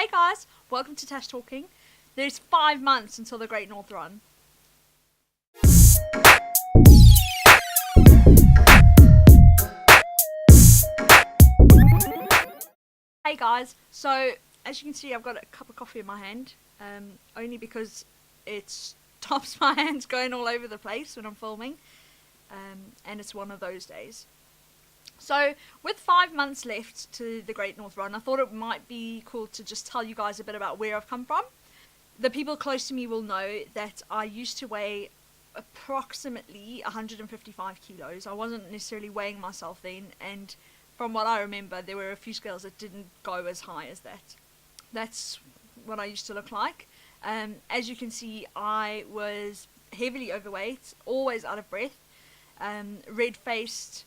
Hey guys, welcome to Tash Talking. There's 5 months until the Great North Run. Hey guys, so as you can see I've got a cup of coffee in my hand, only because it stops my hands going all over the place when I'm filming, and it's one of those days. So, with 5 months left to the Great North Run, I thought it might be cool to just tell you guys a bit about where I've come from. The people close to me will know that I used to weigh approximately 155 kilos. I wasn't necessarily weighing myself then, and from what I remember, there were a few scales that didn't go as high as that. That's what I used to look like. As you can see, I was heavily overweight, always out of breath, red-faced,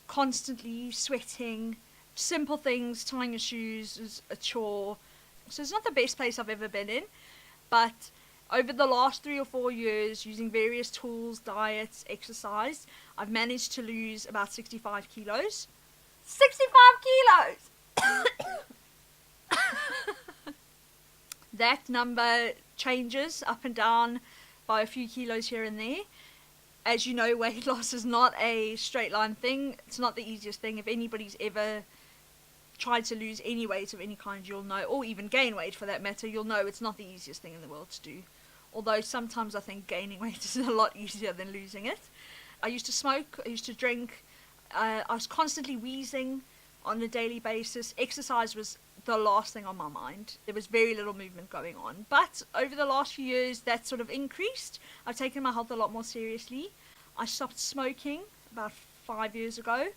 constantly sweating, simple things, tying your shoes is a chore. So it's not the best place I've ever been in, but over the last 3 or 4 years, using various tools, diets, exercise, I've managed to lose about 65 kilos. 65 kilos! That number changes up and down by a few kilos here and there. As you know, weight loss is not a straight line thing. It's not the easiest thing. If anybody's ever tried to lose any weight of any kind, you'll know, or even gain weight for that matter, you'll know it's not the easiest thing in the world to do. Although sometimes I think gaining weight is a lot easier than losing it. I used to smoke, I used to drink, I was constantly wheezing on a daily basis. Exercise was the last thing on my mind. There was very little movement going on. But over the last few years, that sort of increased. I've taken my health a lot more seriously. I stopped smoking about 5 years ago.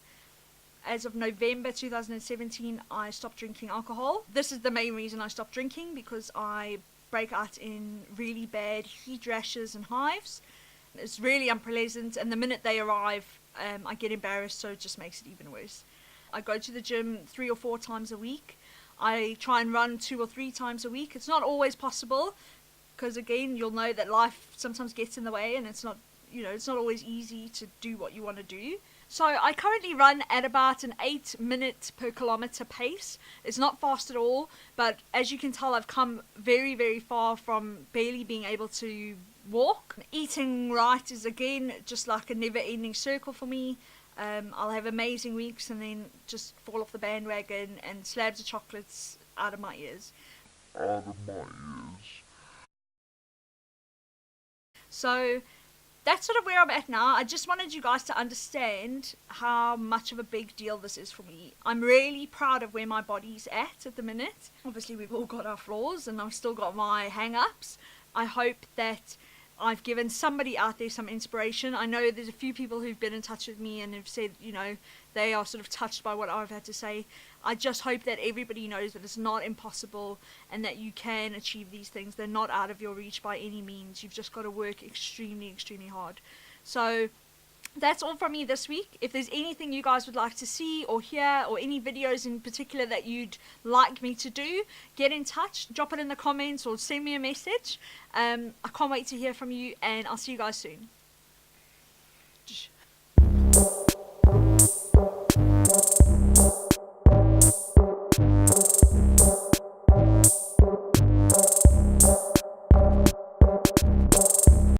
As of November 2017, I stopped drinking alcohol. This is the main reason I stopped drinking, because I break out in really bad heat rashes and hives. It's really unpleasant, and the minute they arrive, I get embarrassed, so it just makes it even worse. I go to the gym 3 or 4 times a week. I try and run 2 or 3 times a week. It's not always possible, because again, you'll know that life sometimes gets in the way, and it's not always easy to do what you want to do. So I currently run at about an 8 minute per kilometer pace. It's not fast at all, but as you can tell, I've come very, very far from barely being able to walk. Eating right is again just like a never-ending circle for me. I'll have amazing weeks and then just fall off the bandwagon and slabs of chocolates out of my ears. So that's sort of where I'm at now. I just wanted you guys to understand how much of a big deal this is for me. I'm really proud of where my body's at the minute. Obviously, we've all got our flaws, and I've still got my hang-ups. I hope that I've given somebody out there some inspiration. I know there's a few people who've been in touch with me and have said, they are sort of touched by what I've had to say. I just hope that everybody knows that it's not impossible and that you can achieve these things. They're not out of your reach by any means. You've just got to work extremely, extremely hard. So that's all from me this week. If there's anything you guys would like to see or hear, or any videos in particular that you'd like me to do, get in touch, drop it in the comments or send me a message. I can't wait to hear from you, and I'll see you guys soon.